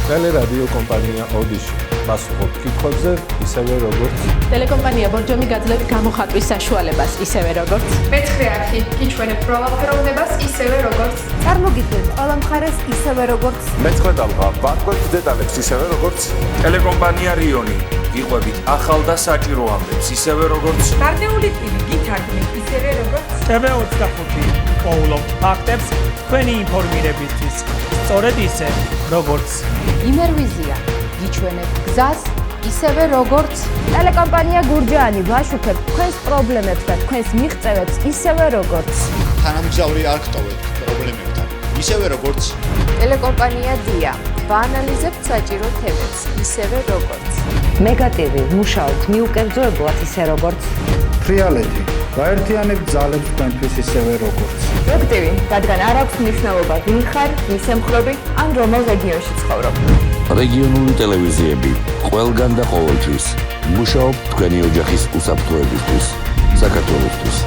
ტელერადიო კომპანია ოდიში პასუხობ კითხვებზე ისევე როგორც ტელეკომპანია ბორჯომი გაძლევთ გამოხატვის საშუალებას ისევე როგორც მეცხრე არხი გიჩვენებთ პროვალფეროვნებას ისევე როგორც წარმოგიდგენთ ყველა მხარეს ისევე როგორც მეცხრე დალღა ბარკვეთს დეტალებს ისევე როგორც ტელეკომპანია რიონი იყვებით ახალ და საჭირო ამბებს ისევე როგორც გარდეული ტივი გითარგმნით ისევე როგორც TV25 პოულობ ფაქტებს თქვენი ინფორმირებისთვის სწორედ ისე როგორც იმერვიზია გიჩვენებთ გზას ისევე როგორც ტელეკომპანია გურჯაანი ვაშუქებთ თქვენს პრობლემებს და თქვენს მიღწევებს ისევე როგორც თანამგზავრი არ გტოვებთ პრობლემებთან ისევე როგორც ტელეკომპანია დია ვაანალიზებთ საჭირო თემებს ისევე როგორც მეგატივი მუშაობთ მიუკერძოებლად ისე როგორც ფრიალეთი გაერთიანებთ ძალებს თქვენთვის ისევე როგორც პროექტივი რადგან არ აქვს მნიშვნელობა ვინ ხარ ვის ემხრობი ან რომელ რეგიონში ცხოვრობ რეგიონული ტელევიზიები ყველგან და ყოველთვის მუშაობთ თქვენი ოჯახის უსაფრთხოებისთვის საქართველოსთვის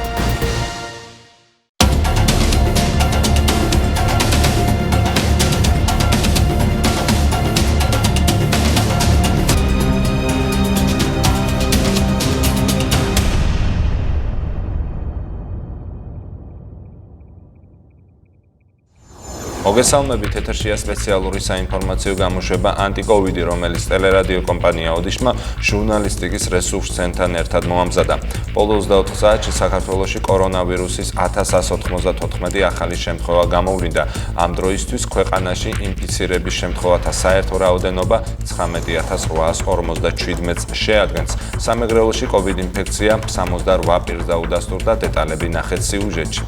მოგესალმებით, ეთერშია სპეციალური საინფორმაციო გამოშვება ანტიკოვიდი, რომელიც ტელერადიო კომპანია ოდიშმა ჟურნალისტიკის რესურს ცენტრთან ერთად მოამზადა. ბოლო 24 საათში საქართველოში კორონავირუსის 1194 ახალი შემთხვევა გამოვლინდა. ამ დროისთვის ქვეყანაში ინფიცირების შემთხვევათა საერთო რაოდენობა 19847-ს შეადგენს. სამეგრელოში COVID ინფექცია 68 პირს დაუდასტურდა, დეტალები ნახეთ სიუჟეტში.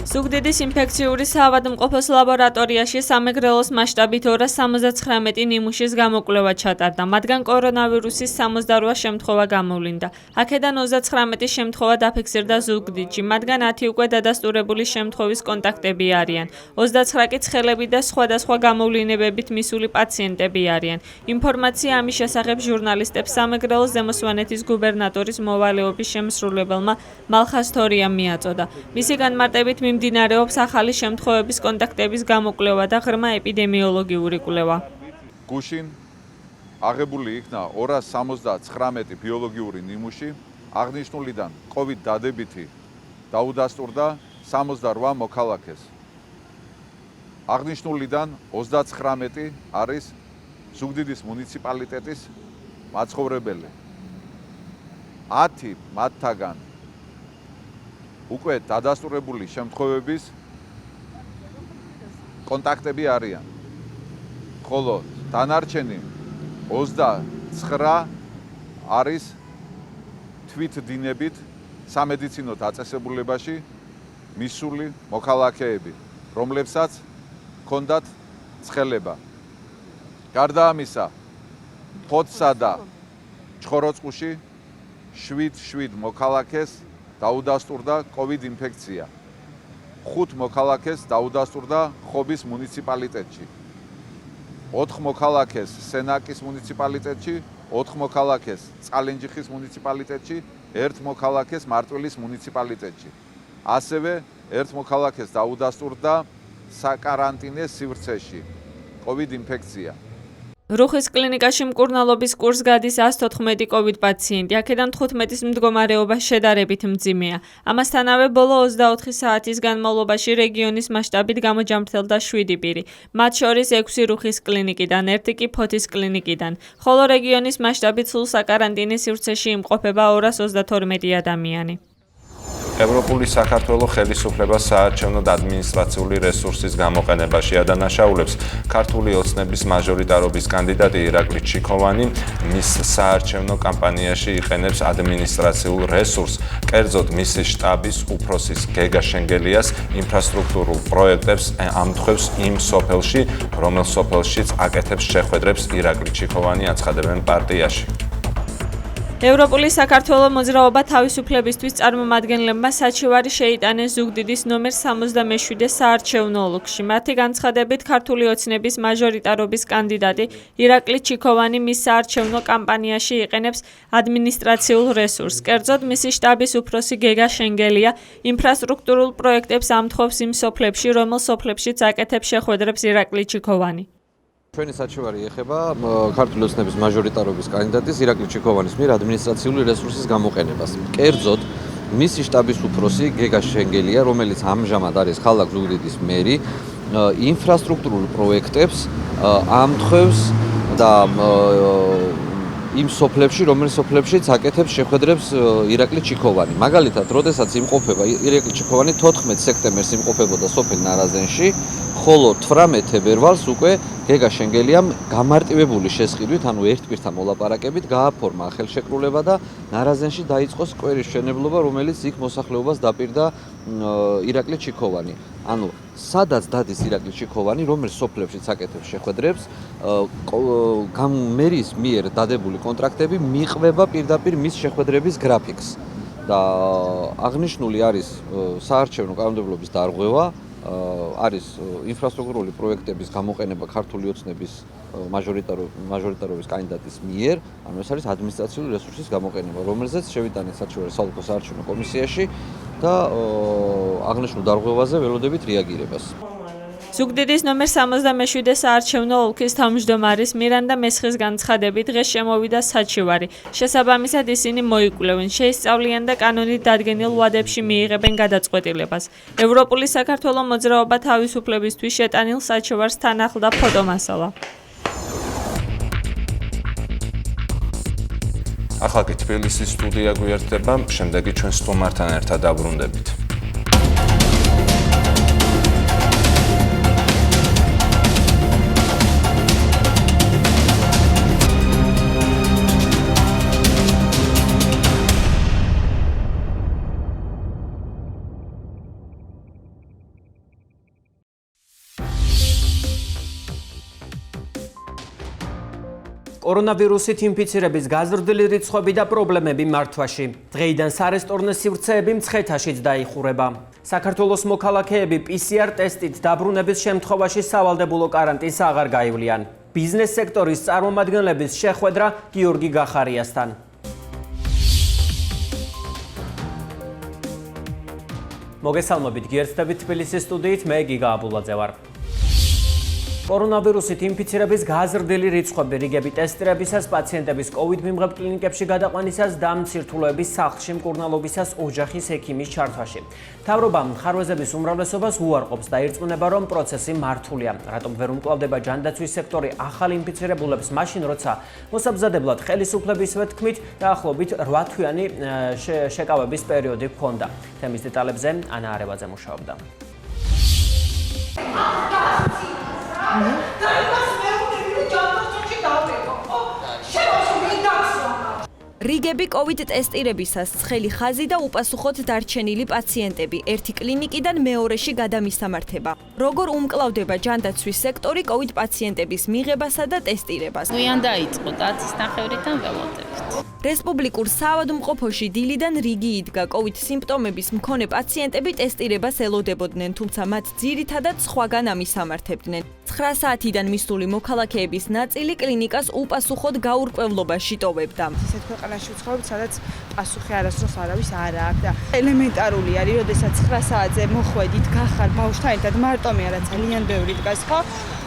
ზუგდიდის ინფექციური საავადმყოფოს ლაბორატორიაში სამეგრელოს მასშტაბით 279 ნიმუშის გამოკვლევა ჩატარდა, მათგან კორონავირუსის 68 შემთხვევა გამოვლინდა. აქედან 39 შემთხვევა დაფიქსირდა ზუგდიდში, მათგან 10 უკვე დადასტურებული შემთხვევის კონტაქტები არიან. 29 კი ცხელები და სხვადასხვა გამოვლინებებით მისული პაციენტები არიან. ინფორმაცია ამის შესახებ ჟურნალისტებს სამეგრელოს ზემო სვანეთის გუბერნატორის მოვალეობის შემსრულებელმა მალხას თორიამ მიაწოდა. მისი განმარტებით მიმდინარეობს ახალი შემთხვევების კონტაქტების გამოკვლევა და ღრმა ეპიდემიოლოგიური კვლევა. გუშინ აღებული იქნა 279 ბიოლოგიური ნიმუში, აღნიშნულიდან COVID დადებითი დაუდასტურდა 68 მოქალაქეს. აღნიშნულიდან 39 არის ზუგდიდის მუნიციპალიტეტის მაცხოვრებელი. 10 მათთაგან უკვე დადასტურებული შემთხვევების კონტაქტები არიან. ხოლო დანარჩენი 29 არის თვითდინებით სამედიცინო დაწესებულებაში მისული მოქალაქეები, რომლებსაც ჰქონდათ ცხელება. გარდა ამისა, ფოთსა და ჩხოროწყუში 7 მოქალაქეს დაუდასტურდა COVID ინფექცია. 5 მოქალაქეს დაუდასტურდა ხობის მუნიციპალიტეტში. 4 მოქალაქეს სენაკის მუნიციპალიტეტში, 4 მოქალაქეს წყალენჯიხის მუნიციპალიტეტში, 1 მოქალაქეს მარტვილის მუნიციპალიტეტში. ასევე 1 მოქალაქეს დაუდასტურდა საკარანტინე სივრცეში COVID ინფექცია. რუხის კლინიკაში მკურნალობის კურსს გადის 114 COVID პაციენტი, აქედან 15-ის მდგომარეობა შედარებით მძიმეა. ამასთანავე ბოლო 24 საათის განმავლობაში რეგიონის მასშტაბით გამოჯამრთელდა 7 პირი, მათ შორის 6 რუხის კლინიკიდან, 1 კი ფოთის კლინიკიდან, ხოლო რეგიონის მასშტაბით სულ საკარანტინე სივრცეში იმყოფება 232 ადამიანი. ევროპული საქართველო ხელისუფლება საარჩევნო და ადმინისტრაციული რესურსის გამოყენებაში ადანაშაულებს. ქართული ოცნების მაჟორიტარობის კანდიდატი ირაკლი ჩიქოვანი მის საარჩევნო კამპანიაში იყენებს ადმინისტრაციულ რესურსს. კერძოდ მისი შტაბის უფროსის გეგა შენგელიას ინფრასტრუქტურულ პროექტებს ამთხვევს იმ სოფელში, რომელ სოფელშიც აკეთებს შეხვედრებს ირაკლი ჩიქოვანი აცხადებენ პარტიაში. ევროპული საქართველო მოძრაობა თავისუფლებისთვის წარმომადგენლებმა საჩივარი შეიტანეს ზუგდიდის ნომერ 77 საარჩევნო ოლქში. მათი განცხადებით ქართული ოცნების მაჟორიტარობის კანდიდატი ირაკლი ჩიქოვანი მის საარჩევნო კამპანიაში იყენებს ადმინისტრაციულ რესურსს. კერძოდ მისი შტაბის უფროსი გეგა შენგელია ინფრასტრუქტურულ პროექტებს ამთხოვს იმ სოფლებში, რომელ სოფლებშიც აკეთებს შეხვედრებს ირაკლი ჩიქოვანი. ჩვენი საჩივარი ეხება ქართული ოცნების მაჟორიტარობის კანდიდატის ირაკლი ჩიქოვანის მიერ ადმინისტრაციული რესურსის გამოყენებას. კერძოდ, მისი შტაბის უფროსი გეგა შენგელია, რომელიც ამჟამად არის ხალხ ზუგდიდის მერი, ინფრასტრუქტურულ პროექტებს ამთხვევს და იმ სოფლებში, რომელიც სოფლებშიც აკეთებს შეხვედრებს ირაკლი ჩიქოვანი. მაგალითად, როდესაც იმყოფება ირაკლი ჩიქოვანი 14 სექტემბერს იმყოფებოდა სოფელ ნარაზენში, ხოლო 18 თებერვალს უკვე გეგა შენგელიამ გამარტივებული შესყიდვით, ანუ ერთპირთა მოლაპარაკებით გააფორმა ხელშეკრულება და ნარაზენში დაიწყო სკვერის მშენებლობა, რომელიც იქ მოსახლეობას დაპირდა ირაკლი ჩიქოვანი. ანუ სადაც დადის ირაკლი ჩიქოვანი, რომელიც სოფლებშიც აკეთებს შეხვედრებს, მერის მიერ დადებული კონტრაქტები მიყვება პირდაპირ მის შეხვედრების გრაფიკს. და აღნიშნული არის საარჩევნო კანონმდებლობის დარღვევა, არის ინფრასტრუქტურული პროექტების გამოყენება ქართული ოცნების მაჟორიტარობის კანდიდატის მიერ, ანუ ეს არის ადმინისტრაციული რესურსის გამოყენება, რომელზეც შევიტანეთ საჩივარი საოლქო საარჩევნო კომისიაში და აღნიშნულ დარღვევაზე ველოდებით რეაგირებას. ზუგდიდის ნომერ 77 საარჩევნო ოლქის თავმჯდომარის მირანდა მესხის განცხადებით დღეს შემოვიდა საჩივარი. შესაბამისად ისინი მოიკვლევენ, შეისწავლიან და კანონით დადგენილ ვადებში მიიღებენ გადაწყვეტილებას. ევროპული საქართველო მოძრაობა თავისუფლებისთვის შეტანილ საჩივარს თან ახლდა ფოტომასალა. ახლა კი თბილისის სტუდია გვიერთდება, შემდეგი ჩვენ სტუმართან ერთად დაბრუნდებით. კორონავირუსით ინფიცირების გაზრდილი რიცხვები და პრობლემები მართვაში. დღეიდან სარესტორნო სივრცეები მცხეთაშიც დაიხურება. საქართველოს მოქალაქეები PCR ტესტით დაბრუნების შემთხვევაში სავალდებულო კარანტინს აღარ გაივლიან. ბიზნეს სექტორის წარმომადგენლების შეხვედრა გიორგი გახარიასთან. მოგესალმებით, გიერთდებით თბილისის სტუდიით, მე გიგა აბულაძე ვარ. კორონავირუსით ინფიცირების გაზრდილი რიცხვები რიგები ტესტირებისას, პაციენტების COVID მიმღებ კლინიკებში გადაყვანისას და მცირთულოების სახლში მკურნალობისას ოჯახის ექიმის ჩართვაში. მთავრობამ ხარვეზების უმრავლესობას უარყოფს და ირწმუნება, რომ პროცესი მართულია. რატომ ვერ უმკლავდება ჯანდაცვის სექტორი ახალ ინფიცირებულებს მაშინ, როცა მოსაბზადებლად ხელისუფლებისვე თქმით დაახლოებით 8 თვიანი შეკავების პერიოდი ჰქონდა. თემის დეტალებზე ანა არევაძე მუშაობდა. რიგები COVID ტესტირებისას ცხელი ხაზი და უპასუხოდ დარჩენილი პაციენტები ერთი კლინიკიდან მეორეში გადამისამართება. როგორ უმკლავდება ჯანდაცვის სექტორი COVID პაციენტების მიღებასა და ტესტირებას? გვიან დაიწყო დაცისნახევრიდან ველოდებით. რესპუბლიკურ საავადმყოფოში დილიდან რიგი იდგა COVID სიმპტომების მქონე პაციენტები ტესტირებას ელოდებოდნენ, თუმცა მათ ძირითადად სხვაგან ამისამართებდნენ. 9 საათიდან მისული მოქალაქეების ნაწილი კლინიკას უპასუხოდ გაურკვევლობაში ტოვებდა. ისეთ ქვეყანაში ვცხოვრობთ, სადაც პასუხი არასდროს არავის არ აქვს და ელემენტარული არის, როდესაც 9 საათზე მოხვედით, გახარ ბავშვთან ერთად მარტომი არა ძალიან ბევრი დგას ხო?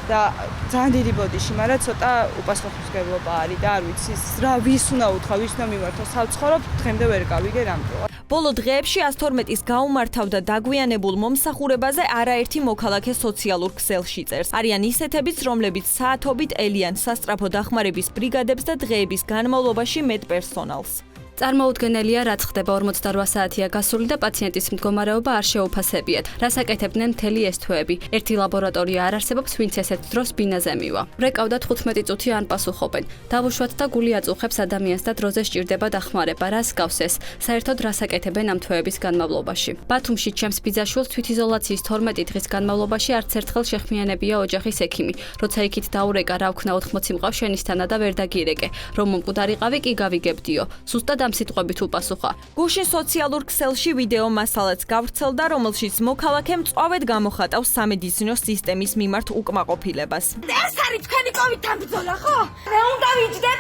და ძალიან დიდი ბოდიში, მაგრამ ცოტა უპასუხისმგებლობა არის და არ ვიცი რა ვის უნდა უთხრა, ვის უნდა მიმართო, სავცხოვრობ დღემდე ვერ გავიგე რამტოა. ბოლო დღეებში 112-ის გაუმართავდა დაგვიანებულ მომსახურებაზე არაერთი მოქალაქე სოციალურ ქსელში წერს. არიან ისეთებიც, რომლებიც საათობით ელიან სასწრაფო დახმარების ბრიგადებს და დღეების განმავლობაში მედპერსონალს. წარმოუდგენელია, რაც ხდება 48 საათია გასული და პაციენტის მდგომარეობა არ შეუფასებიათ. რას აკეთებდნენ მთელი ეს თვეები? ერთი ლაბორატორია არ არსებობს, ვინც ესეთ დროს ბინაზე მივა. ბრეკავდა 15 წუთი ან პასუხობენ. დავუშვათ და გული აწუხებს ადამიანს და დროზე სჭირდება დახმარება. რას გავს ეს? საერთოდ რას აკეთებენ ამ თვეების განმავლობაში? ბათუმში ჩემს ბიძაშვილს თვითიზოლაციის 12 დღის განმავლობაში არც ერთხელ შეხმიანებია ოჯახის ექიმი. როცა იქით დაურეკა, რა ვქნა 80 მყავს შენისთანა და ვერ დაგირეკე. რომ მომკვდარიყავი კი გავიგებდიო. სუსტად ამ სიტყვებით უპასუხა. გუშინ სოციალურ ქსელში ვიდეო მასალაც გავრცელდა, რომელშიც მოქალაქემ წვავედ გამოხატავს სამედიცინო სისტემის მიმართ უკმაყოფილებას. ეს არის თქვენი COVID-თან ბრძოლა, ხო? მე უნდა ვიჯდე,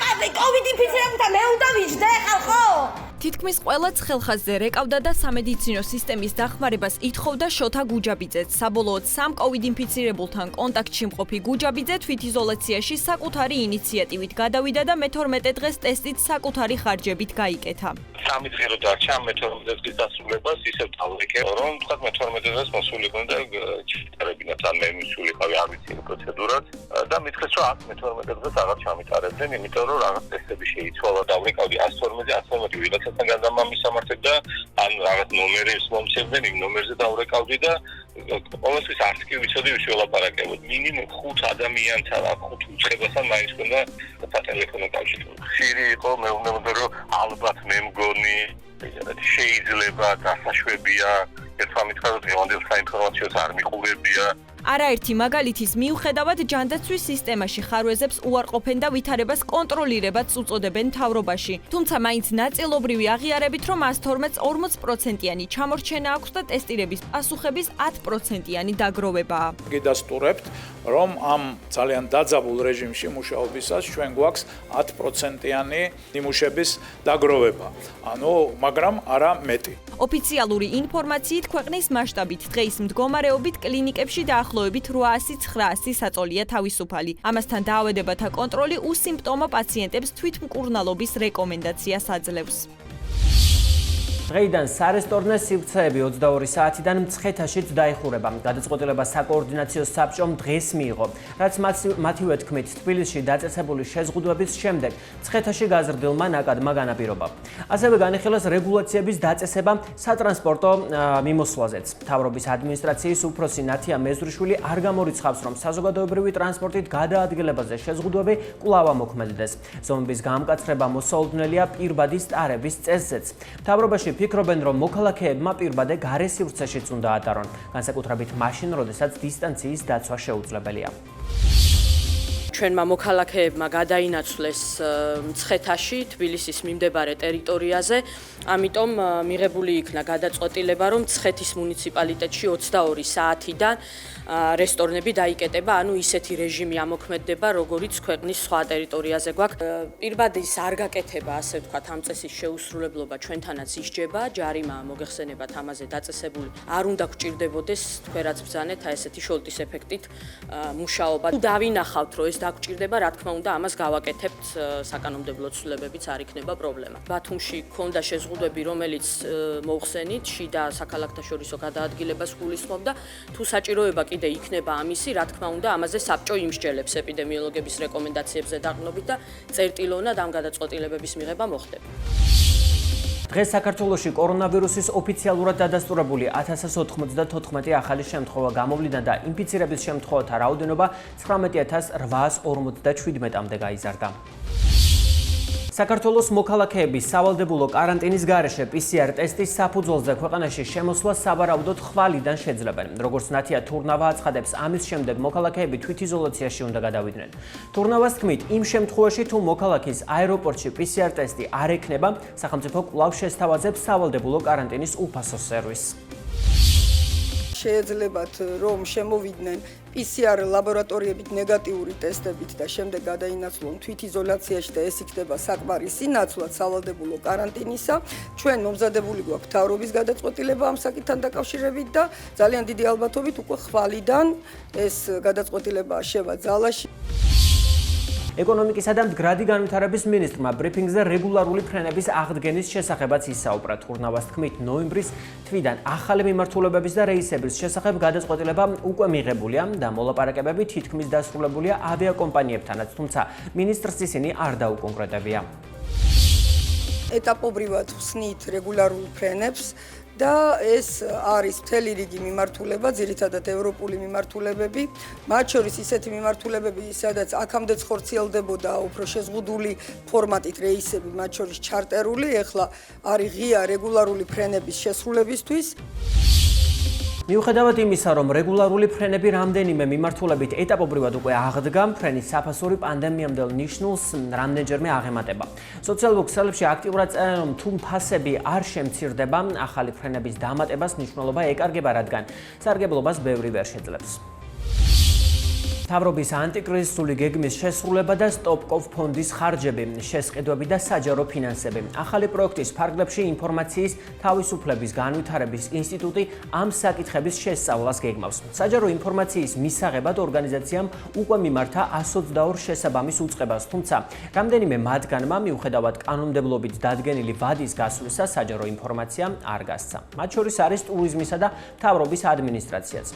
COVID ინფიცირებულთან, მე უნდა ვიჯდე, ხალხო? თითქმის ყველა ცხელხაზზე რეკავდა და სამედიცინო სისტემის დახმარებას ითხოვდა შოთა გუჯაბიძეც. საბოლოოდ სამ კოვიდ ინფიცირებულთან კონტაქტში მყოფი გუჯაბიძე თვითიზოლაციაში საკუთარი ინიციატივით გადავიდა და მე-12 დღეს ტესტით საკუთარი ხარჯებით გაიკეთა. სამი დღე რო დარჩა მე-12 დღის დასრულებას ისევ დავიკე, რომ თქვა მე-12 დღეს მოსულიყო და ჩიტარებინა თან მე მისულიყავი არ ვიცი პროცედურად და მითხრეს რომ აქ მე-12 დღეს აღარ ჩამიტარებდნენ, იმიტომ რომ რაღაც ტესტები შეიცვალა და ვიყავდი 112 ვიღაცასთან გადამამისამართებ და ან რაღაც ნომერებს მომცემდნენ, იმ ნომერზე დავრეკავდი და ყოველთვის არც კი ვიცოდი ვის ველაპარაკებოდ. მინიმუმ 5 ადამიანთან, 5 უცხებასთან მაინც ქონდა სატელეფონო კავშირი. ხშირი იყო, მეუბნებოდა რომ ალბათ მე მგონი შეიძლება დასაშვებია, ერთმა მითხრა რომ დღევანდელ საინფორმაციოს არ მიყურებია. არაერთი მაგალითის მიუხედავად ჯანდაცვის სისტემაში ხარვეზებს უარყოფენ და ვითარებას კონტროლირებაც უწოდებენ მთავრობაში. თუმცა მაინც ნაწილობრივი აღიარებით, რომ 112-40%-იანი ჩამორჩენა აქვს და ტესტირების პასუხების 10%-იანი დაგროვებაა. გიდასტურებთ, რომ ამ ძალიან დაძაბულ რეჟიმში მუშაობისას ჩვენ გვაქვს 10%-იანი ნიმუშების დაგროვება. ანუ, მაგრამ არა მეტი. ოფიციალური ინფორმაციით ქვეყნის მასშტაბით დღეის მდგომარეობით კლინიკებში დაახლოებით 800-900 საწოლია თავისუფალი. ამასთან დაავადებათა კონტროლი უსიმპტომო პაციენტებს თვითმკურნალობის რეკომენდაციას აძლევს. დღეიდან სარესტორნე სივრცეები 22 საათიდან მცხეთაშიც დაიხურება. გადაწყვეტილება საკოორდინაციო საბჭომ დღეს მიიღო, რაც მათივე თქმით თბილისში დაწესებული შეზღუდვების შემდეგ მცხეთაში გაზრდილმა ნაკადმა განაპირობა. ასევე განიხილეს რეგულაციების დაწესება სატრანსპორტო მიმოსვლაზეც. მთავრობის ადმინისტრაციის უფროსი ნათია მეზრიშვილი არ გამორიცხავს, რომ საზოგადოებრივი ტრანსპორტით გადაადგილებაზე შეზღუდვები კვლავ ამოქმედდეს. ზომების გამკაცრება მოსაოდნელია პირბადის ტარების წესზეც. მთავრობაში ფიქრობენ, რომ მოქალაქეებმა პირბადე გარე სივრცეშიც უნდა ატარონ, განსაკუთრებით მაშინ, როდესაც დისტანციის დაცვა შეუძლებელია. ჩვენმა მოქალაქეებმა გადაინაცვლეს მცხეთაში, თბილისის მიმდებარე ტერიტორიაზე, ამიტომ მიღებული იქნა გადაწყვეტილება, რომ მცხეთის მუნიციპალიტეტში 22 საათიდან რესტორნები დაიკეტება, ანუ ისეთი რეჟიმი ამოქმედდება, როგორიც ქვეყნის სხვა ტერიტორიაზე გვაქვს. პირბადის არ გაკეთება, ასე ვთქვათ, ამ წესის შეუსრულებლობა ჩვენთანაც ისჯება, ჯარიმა მოგეხსენებათ ამაზე დაწესებული. არ უნდა გვჭირდებოდეს თქვენ რაც ბრძანეთ, ესეთი შოლტის ეფექტით მუშაობა. დავინახავთ, რომ ეს დაგჭირდება, რა თქმა უნდა, ამას გავაკეთებთ, საკანონმდებლო ცვლილებებიც არ იქნება პრობლემა. ბათუმში ქონდა შეზღუდვები, რომელიც მოუხსენით, შიდა საქალაქთაშორისო გადაადგილებას გულისხმობდა, თუ საჭიროება კიდე იქნება ამისი, რა თქმა უნდა, ამაზე საბჭო იმსჯელებს ეპიდემიოლოგების რეკომენდაციებზე დაყრდნობით და წერტილოვნად ამ გადაწყვეტილებების მიღება მოხდება. დღეს საქართველოში კორონავირუსის ოფიციალურად დადასტურებული 1094 ახალი შემთხვევა გამოვლინდა და ინფიცირების შემთხვევათა რაოდენობა 19847-მდე გაიზარდა. საქართველოს მოქალაქეების სავალდებულო კარანტინის გარეშე PCR ტესტის საფუძველზე ქვეყანაში შემოსვლა სავარაუდოდ ხვალიდან შეძლებენ. როგორც ნათია თურნავა აცხადებს, ამის შემდეგ მოქალაქეები თვითიზოლაციაში უნდა გადავიდნენ. თურნავას თქმით, იმ შემთხვევაში თუ მოქალაქის აეროპორტში PCR ტესტი არ ექნება, სახელმწიფო კვლავ შესთავაზებს სავალდებულო კარანტინის უფასო სერვისს. შეეძლებათ რომ შემოვიდნენ PCR ლაბორატორიებით ნეგატიური ტესტებით და შემდეგ გადაინაცვლონ თვითიზოლაციაში და ეს იქნება საკმარისი ნაცვლად სავალდებულო კარანტინისა. ჩვენ მომზადებული გვაქვს მთავრობის გადაწყვეტილება ამ საკითხთან დაკავშირებით და ძალიან დიდი ალბათობით უკვე ხვალიდან ეს გადაწყვეტილება შევა ძალაში. ეკონომიკისა და მდგრადი განვითარების მინისტრმა ბრიფინგზე რეგულარული ფრენების აღდგენის შესახებაც ისაუბრა. თურნავას თქმით, ნოემბრის თვიდან ახალი მიმართულებების და რეისების შესახებ გადაწყვეტილება უკვე მიღებულია და მოლაპარაკებები თითქმის დასრულებულია ავიაკომპანიებთანაც, თუმცა მინისტრს ისინი არ დაუკონკრეტებია. ეტაპობრივად ხსნით რეგულარულ ფრენებს და ეს არის მთელი რიგი მიმართულება, ძირითადად ევროპული მიმართულებები, მათ შორის ისეთი მიმართულებები, სადაც აქამდეც ხორციელდებოდა უფრო შეზღუდული ფორმატით რეისები, მათ შორის ჩარტერული, ეხლა არის ღია რეგულარული ფრენების შესრულებისთვის. მიუხედავად იმისა, რომ რეგულარული ფრენები რამდენიმე მიმართულებით ეტაპობრივად უკვე აღდგა, ფრენის საფასური პანდემიამდელ ნიშნულს რამდენჯერმე აღემატება. სოციალურ ქსელებში აქტიურად წერენ, რომ თუ ფასები არ შემცირდება, ახალი ფრენების დამატებას მნიშვნელობა ეკარგება, რადგან სარგებლობას ბევრი ვერ შეძლებს. მთავრობის ანტიკრიზისული გეგმის შესრულება და სტოპკოვ ფონდის ხარჯები, შესყიდვები და საჯარო ფინანსები. ახალი პროექტის ფარგლებში ინფორმაციის თავისუფლების განვითარების ინსტიტუტი ამ საკითხების შესწავლას გეგმავს. საჯარო ინფორმაციის მისაღებად ორგანიზაციამ უკვე მიმართა 122 შესაბამის უწყებას, თუმცა რამდენიმე მათგანმა მიუხედავად კანონმდებლობით დადგენილი ვადის გასვლისა საჯარო ინფორმაცია არ გასცა. მათ შორის არის ტურიზმისა და მთავრობის ადმინისტრაციაც.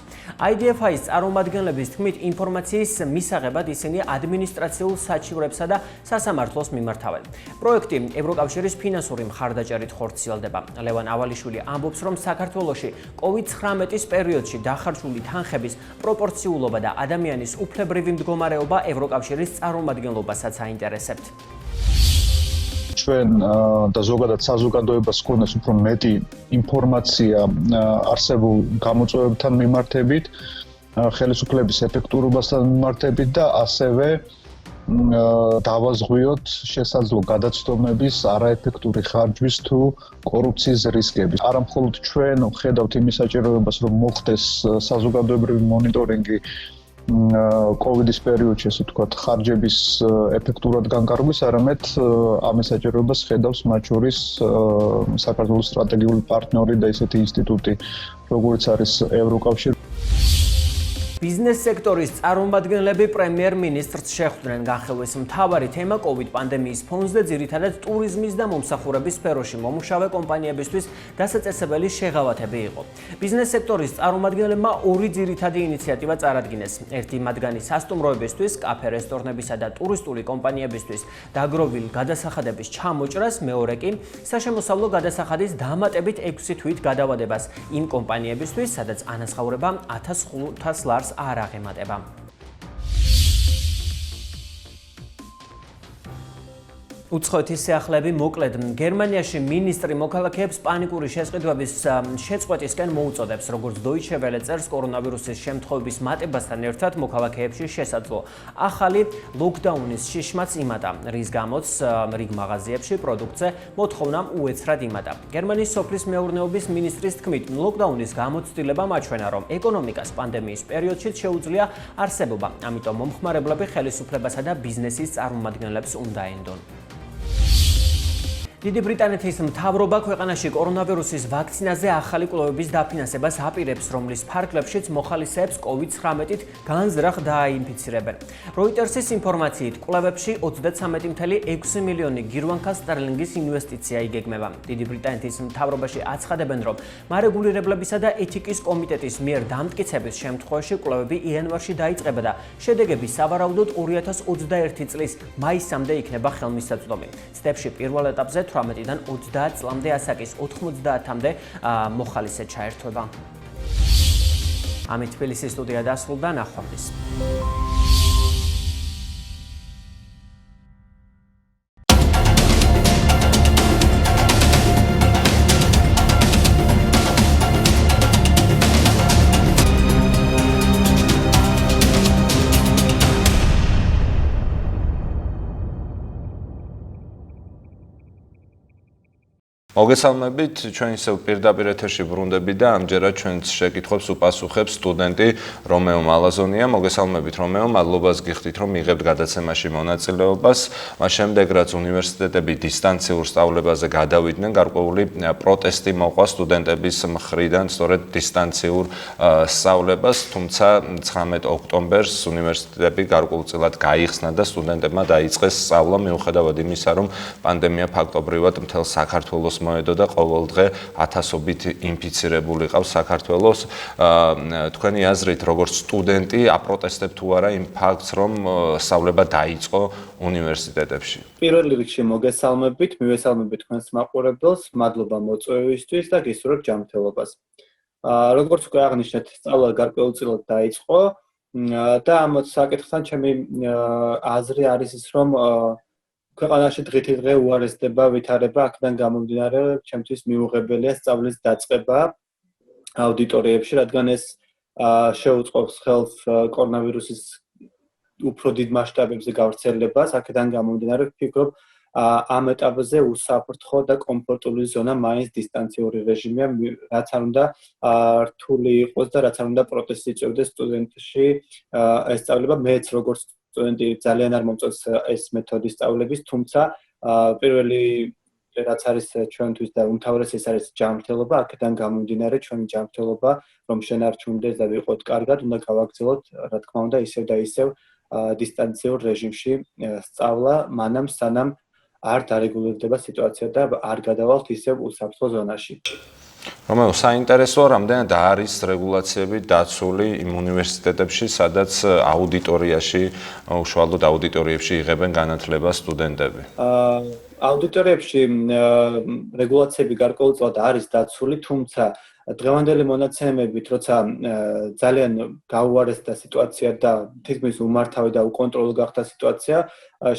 IDFI-ის წარმომადგენლების თქმით, ინფორმაციის მისაღებად ისინი ადმინისტრაციულ საჩივრებსა და სასამართლოს მიმართავენ. პროექტი ევროკავშირის ფინანსური მხარდაჭერით ხორციელდება. ლევან ავალიშვილი ამბობს, რომ საქართველოში COVID-19-ის პერიოდში დახარჯული თანხების პროპორციულობა და ადამიანის უფლებრივი მდგომარეობა ევროკავშირის წარმომადგენლობასაც აინტერესებთ. ჩვენ და ზოგადად საზოგადოებას გქონდეს უფრო მეტი ინფორმაცია არსებულ გამოწვევებთან მიმართებით, ხელისუფლების ეფექტურობასთან მიმართებით და ასევე დავაზღვიოთ შესაძლო გადაცდომების არაეფექტური ხარჯვის თუ კორუფციის რისკები. არა მხოლოდ ჩვენ ვხედავთ იმის საჭიროებას, რომ მოხდეს საზოგადოებრივი მონიტორინგი COVID-ის პერიოდში, ასე ვთქვათ, ხარჯების ეფექტურად განკარგვის, არამედ ამის საჭიროებას ხედავს მათ შორის საქართველოს სტრატეგიული პარტნიორი და ისეთი ინსტიტუტი, როგორც არის ევროკავშირი. ბიზნეს სექტორის წარმომადგენლები პრემიერ-მინისტრს შეხვდნენ. განხილვის მთავარი თემა COVID პანდემიის ფონზე ძირითადად ტურიზმის და მომსახურების სფეროში მომუშავე კომპანიებისთვის დასაწესებელი შეღავათები იყო. ბიზნეს სექტორის წარმომადგენლებმა ორი ძირითადი ინიციატივა წარადგინეს. ერთი მათგანი სასტუმროებისთვის, კაფე, რესტორნებისა და ტურისტული კომპანიებისთვის დაგროვილ გადასახადების ჩამოჭრას, მეორე კი საშემოსავლო გადასახადის დამატებით 6 თვით გადავადებას იმ კომპანიებისთვის, სადაც ანაზღაურება 1500 ლარს არ აღემატება. უცხოეთის სიახლეები მოკლედ. გერმანიაში მინისტრი მოქალაქეებს პანიკური შესყიდვების შეწყვეტისკენ მოუწოდებს, როგორც Deutsche Welle წერს, კორონავირუსის შემთხვევების მატებასთან ერთად მოქალაქეებში შესაძლო ახალი ლოკდაუნის შიშმაც იმატა, რის გამოც რიგ მაღაზიებში პროდუქტზე მოთხოვნა უეცრად იმატა. გერმანიის სოფლის მეურნეობის მინისტრის თქმით, ლოკდაუნის გამოცდილება მაჩვენა, რომ ეკონომიკას პანდემიის პერიოდში შეუძლია არსებობა, ამიტომ მომხმარებლები ხელისუფლებასა და ბიზნესის წარმომადგენლებს უნდა ენდონ. დიდი ბრიტანეთის მთავრობა ქვეყანაში კორონავირუსის ვაქცინაზე ახალი კვლევების დაფინანსებას აპირებს, რომლის ფარგლებშიც მოხალისეებს COVID-19-ით განზრახ დააინფიცირებენ. Reuters-ის ინფორმაციით, კვლევებში 33.6 მილიონი გირვანქა სტერლინგის ინვესტიცია იგეგმება. დიდი ბრიტანეთის მთავრობაში აცხადებენ, რომ მარეგულირებლებისა და ეთიკის კომიტეტის მიერ დამტკიცების შემთხვევაში კვლევები იანვარში დაიწყება და შედეგები სავარაუდოდ 2021 წლის მაისამდე იქნება ხელმისაწვდომი. სტეპში პირველ ეტაპზე 18-დან 30 წლამდე ასაკის 90-მდე მოხალისე ჩაერთვება. ამით თბილისის სტუდია დასრულდა, ნახვამდის. მოგესალმებით, ჩვენ ისევ პირდაპირ ეთერში ბრუნდებით და ამჯერად ჩვენს შეკითხვებს უპასუხებს სტუდენტი რომეო მალაზონია. მოგესალმებით რომეო, მადლობას გიხდით, რომ მიღებთ გადაცემაში მონაწილეობას. მას შემდეგ, რაც უნივერსიტეტები დისტანციურ სწავლებაზე გადავიდნენ, გარკვეული პროტესტი მოყვა სტუდენტების მხრიდან სწორედ დისტანციურ სწავლებას, თუმცა 19 ოქტომბერს უნივერსიტეტები გარკვეულწილად გაიხსნა და სტუდენტებმა დაიწყეს სწავლა მიუხედავად იმისა, რომ პანდემია ფაქტობრივად მთელ საქართველოს მოედო და ყოველდღე ათასობით ინფიცირებული ყავს საქართველოს. თქვენი აზრით, როგორც სტუდენტი, აპროტესტებთ თუ არა იმ ფაქტს, რომ სწავლება დაიწყო უნივერსიტეტებში? პირველ რიგში მოგესალმებით, მივესალმებით თქვენს მაყურებელს, მადლობა მოწვევისთვის და გისურვებთ ჯანმრთელობას. როგორც უკვე აღნიშნეთ, სწავლა გარკვეულწილად დაიწყო და ამ საკითხთან ჩემი აზრი არის ის, რომ ქვეყანაში დღითიდღე უარესდება ვითარება, აქედან გამომდინარე, ჩემთვის მიუღებელია სწავლის დაწყება აუდიტორიებში, რადგან ეს შეუწყობს ხელს კორონავირუსის უფრო დიდ მასშტაბებზე გავრცელებას, აქედან გამომდინარე, ვფიქრობ, ამ ეტაპზე უსაფრთხო და კომფორტული ზონა მაინც დისტანციური რეჟიმია, რაც არ უნდა რთული იყოს და რაც არ უნდა პროტესტი იწვევდეს სტუდენტში ესწავლება. მეც როგორც სტუდენტი ძალიან არ მომწონს ეს მეთოდი სწავლების, თუმცა პირველი რაც არის ჩვენთვის და უმთავრესი ეს არის ჯანმრთელობა, აქედან გამომდინარე ჩვენი ჯანმრთელობა, რომ შენარჩუნდეს და ვიყოთ კარგად, უნდა გავაგრძელოთ, რა თქმა უნდა, ისევ და ისევ დისტანციურ რეჟიმში სწავლა, მანამ სანამ არ დარეგულირდება სიტუაცია და არ გადავალთ ისევ უსაფრთხო ზონაში. რომეო, საინტერესოა, რამდენად არის რეგულაციები დაცული იმ უნივერსიტეტებში, სადაც აუდიტორიაში, უშუალოდ აუდიტორიებში იღებენ განათლებას სტუდენტები. აუდიტორიებში რეგულაციები გარკვეულწილად არის დაცული, თუმცა დღევანდელი მონაცემებით, როცა ძალიან გაუარესდა სიტუაცია და თითქმის უმართავი და უკონტროლო გახდა სიტუაცია,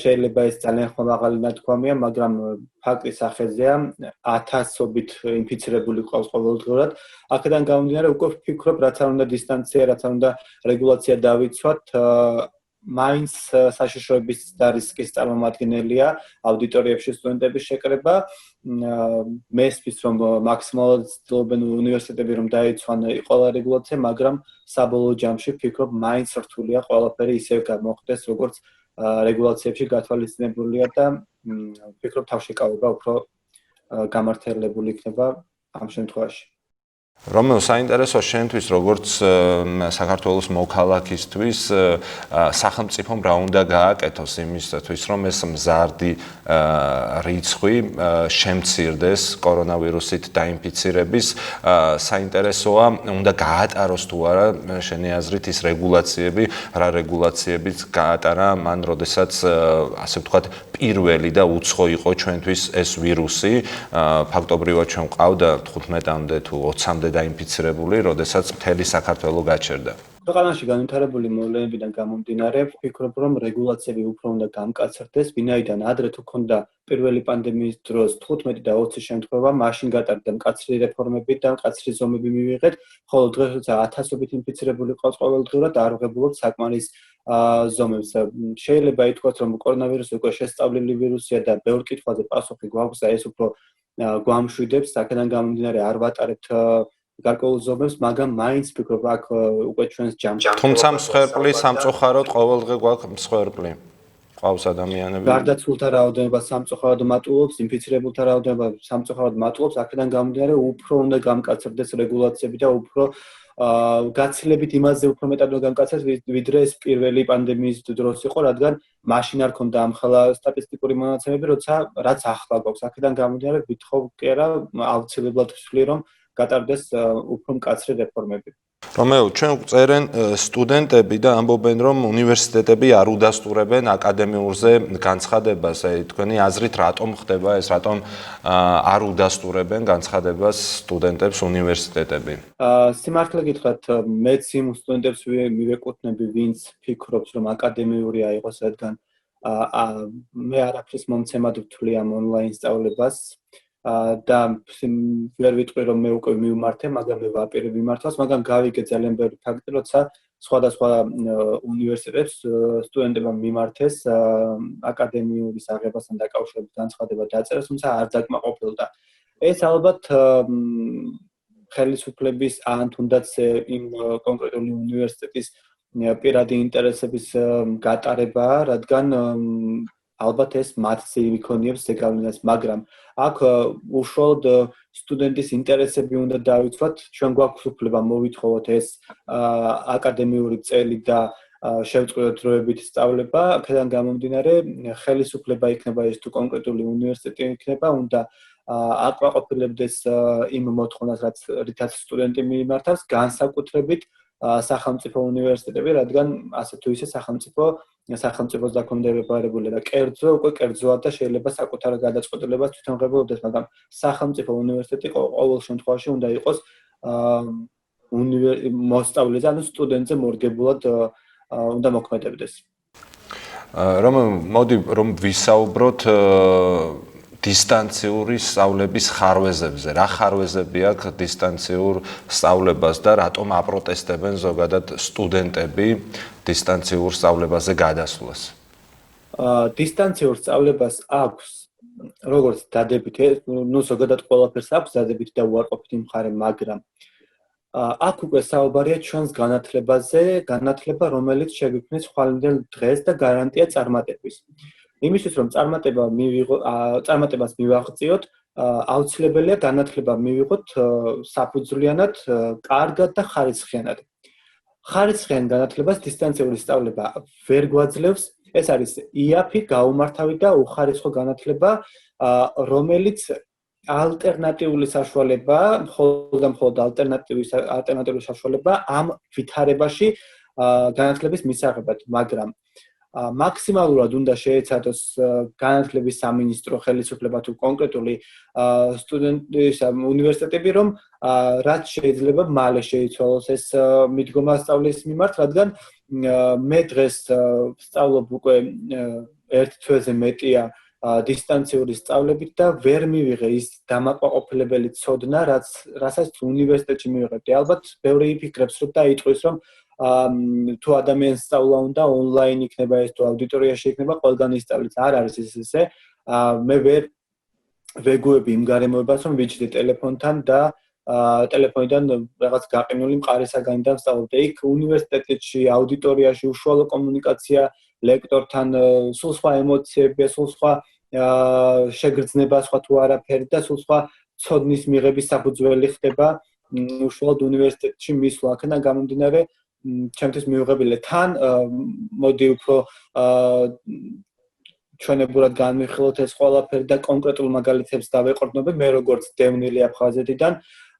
შეიძლება ეს ძალიან ხმამაღალი ნათქვამია, მაგრამ ფაქტის სახეზეა, 1000-ობით ინფიცირებული ყავს ყოველდღურად. აქედან გამომდინარე, უკვე ვფიქრობ, რაც არ უნდა დისტანცია, რაც არ უნდა რეგულაცია დავიცვათ, მაინც საშიშროების და რისკის წარმომადგენელია აუდიტორიებში სტუდენტების შეკრება. მესმის რომ მაქსიმალურად ცდილობენ უნივერსიტეტები რომ დაიცვან ყველა რეგულაცია, მაგრამ საბოლოო ჯამში ვფიქრობ, მაინც რთულია ყველაფერი ისევ გამოხდეს, როგორც რეგულაციებში გათვალისწინებულია და ვფიქრობ თავშეკავება უფრო გამართლებული იქნება ამ შემთხვევაში. რომეო, საინტერესოა შენთვის, როგორც საქართველოს მოქალაქისთვის, სახელმწიფომ რა უნდა გააკეთოს იმისათვის, რომ ეს მზარდი რიცხვი შემცირდეს კორონავირუსით დაინფიცირების. საინტერესოა, უნდა გაატაროს თუ არა შენი აზრით ის რეგულაციები, რა რეგულაციებიც გაატარა მან, როდესაც ასე ვთქვათ, პირველი და უცხო იყო ჩვენთვის ეს ვირუსი. ფაქტობრივად ჩვენ ყავდა 15-მდე თუ 20-მდე დაინფიცირებული, როდესაც მთელი საქართველო გაჩერდა. ქვეყანაში განვითარებული მოვლენებიდან გამომდინარე, ვფიქრობ, რომ რეგულაციები უფრო უნდა გამკაცრდეს, ვინაიდან ადრე თუ ქონდა პირველი პანდემიის დროს 15 და 20 შემთხვევა, მაშინ გატარდა მკაცრი რეფორმები და მკაცრი ზომები მივიღეთ, ხოლო დღეს როცა 1000-ობით ინფიცირებული ყავს ყოველდღურად, არ ვღებულობთ საკმარის ზომებს. შეიძლება ითქვას, რომ კორონავირუსი უკვე შესწავლილი ვირუსია და ბევრ კითხვაზე პასუხი გვაქვს და ეს უფრო გვამშვიდებს, აქედან გამომდინარე არ ვატარებთ გარკვეულ ზომებს, მაგრამ მაინც ვფიქრობ, აქ უკვე ჩვენს ჯამში. თუმცა მსხვერპლი სამწუხაროდ ყოველდღე გვაქვს მსხვერპლი. ყავს ადამიანები. გარდაცვლილთა რაოდენობა სამწუხაროდ მატულობს, ინფიცირებულთა რაოდენობა სამწუხაროდ მატულობს, აქედან გამომდინარე უფრო უნდა გამკაცრდეს რეგულაციები და უფრო გაცილებით იმაზე უფრო მეტად უნდა გამკაცრდეს, ვიდრე ეს პირველი პანდემიის დროს იყო, რადგან მაშინ არ ქონდა ამხელა სტატისტიკური მონაცემები, რაც ახლა გვაქვს. აქედან გამომდინარე ვითხოვ კი არა, აუცილებლად ვთვლი, რომ გატარდეს უფრო მკაცრი რეფორმები. რომეო, ჩვენ წერენ სტუდენტები და ამბობენ, რომ უნივერსიტეტები არ უდასტურებენ აკადემიურზე განცხადებას. თქვენი აზრით, რატომ ხდება ეს, რატომ არ უდასტურებენ განცხადებას სტუდენტებს უნივერსიტეტები? სიმართლე გითხრათ, მეც იმ სტუდენტებს მივეკუთვნები, ვინც ფიქრობს, რომ აკადემიური აიღოს, რადგან მე არაფრის მომცემად ვთვლი ამ ონლაინ სწავლებას. და ვერ ვიტყვი რომ მე უკვე მივმართე, მაგრამ მე ვაპირებ მიმართვას, მაგრამ გავიგე ძალიან ბევრი ფაქტი, როცა სხვადასხვა უნივერსიტეტებს სტუდენტებმა მიმართეს აკადემიურის აღებასთან დაკავშირებით განცხადება დაწერეს, თუმცა არ დაკმაყოფილდა. ეს ალბათ ხელისუფლების ან თუნდაც იმ კონკრეტული უნივერსიტეტის პირადი ინტერესების გატარებაა, რადგან ალბათ ეს მათზე იქონიებს ზეგავლენას, მაგრამ აქ უშუალოდ სტუდენტის ინტერესები უნდა დავიცვათ, ჩვენ გვაქვს უფლება მოვითხოვოთ ეს აკადემიური წელი და შევწყვეტოთ დროებით სწავლება, აქედან გამომდინარე ხელისუფლება იქნება ეს თუ კონკრეტული უნივერსიტეტი იქნება, უნდა აკმაყოფილებდეს იმ მოთხოვნას, რითაც სტუდენტი მიმართავს, განსაკუთრებით სახელმწიფო უნივერსიტეტები, რადგან ასე თუ ისე სახელმწიფოს დაქვემდებარებული და კერძო უკვე კერძოა და შეიძლება საკუთარ გადაწყვეტილებას თვითონ ღებულობდეს, მაგრამ სახელმწიფო უნივერსიტეტი ყოველ შემთხვევაში უნდა იყოს მოსწავლეზე, ანუ სტუდენტზე მორგებულად უნდა მოქმედებდეს. მოდი რომ ვისაუბროთ დისტანციური სწავლების ხარვეზებზე. რა ხარვეზები აქვს დისტანციურ სწავლებას და რატომ აპროტესტებენ ზოგადად სტუდენტები დისტანციურ სწავლებაზე გადასვლას? დისტანციურ სწავლებას აქვს როგორც დადებითი, ზოგადად ყველაფერს აქვს დადებითი და უარყოფითი მხარე, მაგრამ აქ უკვე საუბარია ჩვენს განათლება, რომელიც შეგვიქმნის ხვალინდელ დღეს და გარანტია წარმატების. იმისთვის, რომ წარმატებას მივაღწიოთ, აუცილებელია განათლება მივიღოთ საფუძვლიანად, კარგად და ხარისხიანად. ხარისხიან განათლებას დისტანციური სწავლება ვერ გვაძლევს. ეს არის იაფი, გაუმართავი და უხარისხო განათლება, რომელიც ალტერნატიული საშუალება, მხოლოდ ალტერნატიული საშუალება ამ ვითარებაში განათლების მისაღებად, მაგრამ მაქსიმალურად უნდა შეეცადოს განათლების სამინისტრო ხელისუფლება თუ კონკრეტული უნივერსიტეტები, რომ რაც შეიძლება მალე შეიცვალოს ეს მიდგომა სწავლის მიმართ, რადგან მე დღეს სწავლობ უკვე ერთ თვეზე მეტია დისტანციური სწავლებით და ვერ მივიღე ის დამაკმაყოფილებელი ცოდნა, რასაც უნივერსიტეტში მივიღებდი. ალბათ ბევრი იფიქრებს, რომ დაიწყოს, რომ თუ ადამიანს სწავლა უნდა ონლაინ იქნება ეს თუ აუდიტორიაში იქნება, ყველგან ისწავლით. არ არის ესე. მე ვერ ვეგუები იმ გარემოებას, რომ ვიჭდე ტელეფონთან და ტელეფონიდან რაღაც გაყინული მყარი საგანიდან ვსწავლობ. იქ უნივერსიტეტში, აუდიტორიაში უშუალო კომუნიკაცია ლექტორთან, სულ სხვა ემოციები, სულ სხვა შეგრძნება, სხვა თუ არაფერი და სულ სხვა ცოდნის მიღების საფუძველი ხდება უშუალოდ უნივერსიტეტში მისვლა. აქედან გამომდინარე, ჩემთვის მიუღებელია. თან მოდი უფრო ჩვენებურად განვიხილოთ ეს ყველაფერი და კონკრეტულ მაგალითებს დავეყრდნობ. მე როგორც დევნილი აფხაზეთიდან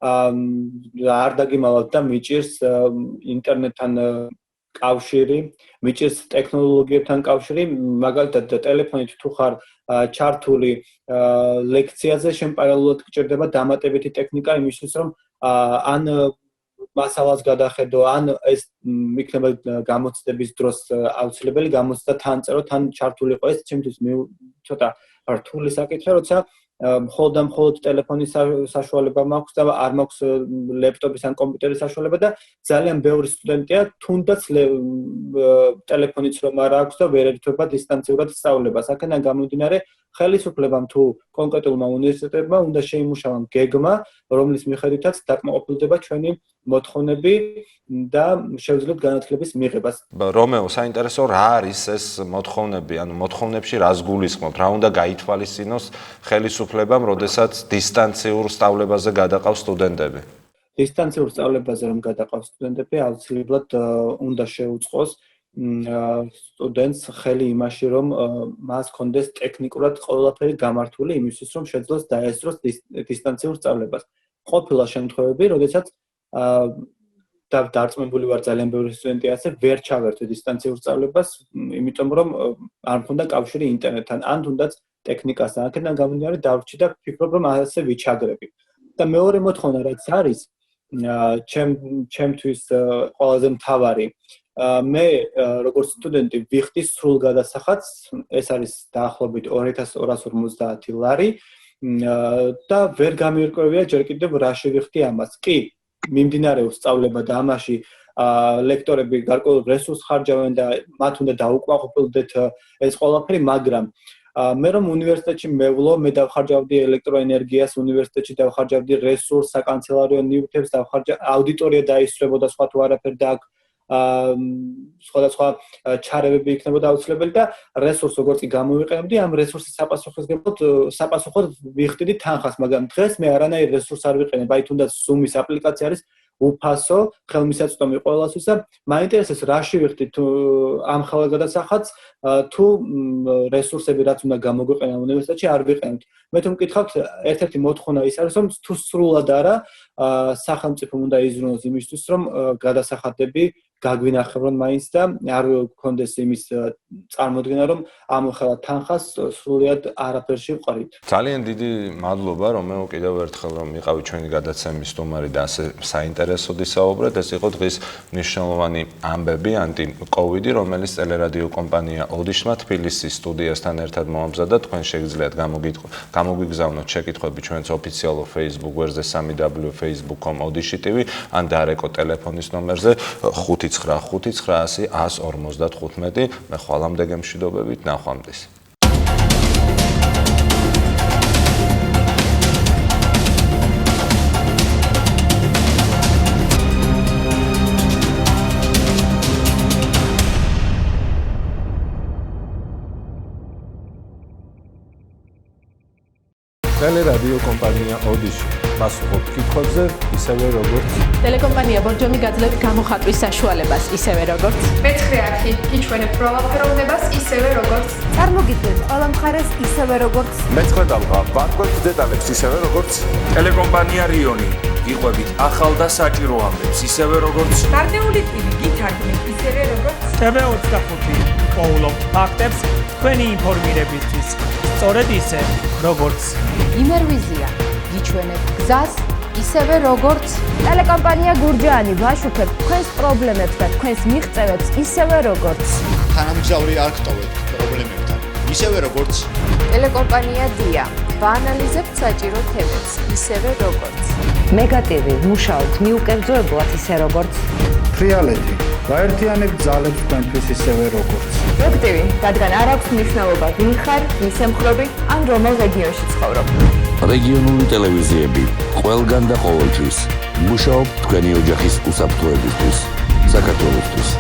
არ დაგიმალავთ და მიჭირს ინტერნეტთან კავშირი, მიჭირს ტექნოლოგიებთან კავშირი, მაგალითად ტელეფონით თუ ხარ ჩართული ლექციაზე, შენ პარალელურად გჭირდება დამატებითი ტექნიკა იმისთვის, რომ ან მასალას გადახედო, ან ეს იქნება გამოცდების დროს აუცილებელი გამოცდა თან წერო, თან ჩართული იყო ეს ჩემთვის ცოტა რთული საკითხია, როცა მხოლოდ ტელეფონის საშუალება მაქვს და არ მაქვს ლეპტოპის ან კომპიუტერის საშუალება და ძალიან ბევრი სტუდენტია თუნდაც ტელეფონიც რომ არ აქვს და ვერ ერთვება დისტანციურად სწავლებას. აქედან გამომდინარე, ხელისუფლებამ თუ კონკრეტულმა უნივერსიტეტებმა უნდა შეიმუშაონ გეგმა, რომლის მიხედვითაც დაკმაყოფილდება ჩვენი მოთხოვნები და შევძლოთ განათლების მიღებას. რომეო, საინტერესო რა არის ეს მოთხოვნები, ანუ მოთხოვნებში რას გულისხმობთ, რა უნდა გაითვალისწინოს ხელისუფლებამ, როდესაც დისტანციურ სწავლებაზე გადაყავს სტუდენტები? დისტანციურ სწავლებაზე რომ გადაყავს სტუდენტები, აუცილებლად უნდა შეუწყოს სტუდენტს ხელი იმაში, რომ მას კონდეს ტექნიკურად ყველაფერი გამართული იმისთვის, რომ შეძლოს დაესწროს დისტანციურ სწავლებას. ყოფილა შემთხვევები, როდესაც დარწმუნებული ვარ ძალიან ბევრი სტუდენტი ასე ვერ ჩავერთვე დისტანციურ სწავლებას, იმიტომ რომ არ მქონდა კავშირი ინტერნეტთან, ან თუნდაც ტექნიკასთან. აქედან გამომდინარე დავრჩი და ვფიქრობ, რომ ასე ვიჩაგრები. და მეორე მოთხოვნა რაც არის, ჩემთვის ყველაზე მთავარი, მე როგორც სტუდენტი ვიხდი სრულ გადასახადს, ეს არის დაახლოებით 2250 ლარი და ვერ გამირკვევია ჯერ კიდევ რა შევიხდი ამას. კი, მიმდინარეობს სწავლება და ამაში ლექტორები გარკვეულ რესურსს ხარჯავენ და მათ უნდა დაუკმაყოფილდეთ ეს ყველაფერი, მაგრამ მე რომ უნივერსიტეტში მევლო, მე დავხარჯავდი ელექტროენერგიას, უნივერსიტეტში დავხარჯავდი რესურსს, საკანცელარიო ნივთებს, აუდიტორია დაისწრებოდა სხვა თუ არაფერი და აქ სხვადასხვა ჩარევები იქნებოდა აუცილებელი და რესურს როგორც კი გამოვიყენებდი, ამ რესურსის საპასუხოდ ვიხდიდი თანხას, მაგრამ დღეს მე არანაირ რესურსს არ ვიყენებ, აი თუნდაც Zoom-ის აპლიკაცია არის უფასო, ხელმისაწვდომი ყველასთვის და მაინტერესებს რა შევიხდი თუ ამ ხელგადასახადს თუ რესურსები რაც უნდა გამოგვიყენა უნივერსიტეტში არ ვიყენებთ. მე თუ მკითხავთ, ერთ-ერთი მოთხოვნა ის არის, რომ თუ სრულად არა სახელმწიფომ უნდა იზრუნოს იმისთვის, რომ გადასახადები გაგვინახევრონ მაინც და არ გქონდეს იმის წარმოდგენა, რომ ამ ხელა თანხას სრულად არაფერში ვყრით. ძალიან დიდი მადლობა, რომეო, კიდევ ერთხელ რომ იყავი ჩვენი გადაცემის სტუმარი და ასე საინტერესოდ ისაუბრეთ. ეს იყო დღის მნიშვნელოვანი ამბები ანტი-კოვიდი, რომელიც ტელერადიო კომპანია ოდიშმა თბილისის სტუდიასთან ერთად მოამზადა. თქვენ შეგიძლიათ გამოგვიგზავნოთ შეკითხვები ჩვენს ოფიციალურ Facebook გვერდზე www.facebook.com/odishi.tv ან დარეკო ტელეფონის ნომერზე 5 59500 მე ხვალამდე გემშვიდობებით ნახვამდის. ტელერადიო კომპანია ოდიში პასუხობთ კითხვებზე ისევე როგორც ტელეკომპანია ბორჯომი გაძლევთ გამოხატვის საშუალებას ისევე როგორც მეცხრე არქი გიჩვენებთ პროვაფეროვნებას ისევე როგორც წარმოგიდგენთ ყველა მხარეს ისევე როგორც მეცხრე დალღა ვარკვევთ დეტალებს ისევე როგორც ტელეკომპანია რიონი იყვებით ახალ და საჭირო ამბებს ისევე როგორც გარდეული ტივი გითარგმნით ისევე როგორც TV25 პოულობ ფაქტებს თქვენი ინფორმირებისთვის სწორედ ისე როგორც იმერვიზია გიჩვენებთ გზას ისევე როგორც ტელეკომპანია გურჯაანი ვაშუქებთ თქვენს პრობლემებს და თქვენს მიღწევებს ისევე როგორც თანამგზავრი არ გტოვებთ პრობლემებთან ისევე როგორც ტელეკომპანია დია ვაანალიზებთ საჭირო თემებს ისევე როგორც ნეგატივი მუშაობთ მიუკერძოებლად ისე როგორც ფრიალეთი გაერთიანებთ ძალებს თქვენთვის ისევე როგორც აქტივი რადგან არ აქვს მნიშვნელობა ვინ ხარ ვის ემხრობი ან რომელ რეგიონში ცხოვრობ რეგიონული ტელევიზიები ყველგან და ყოველთვის მუშაობთ თქვენი ოჯახის უსაფრთხოებისთვის საქართველოსთვის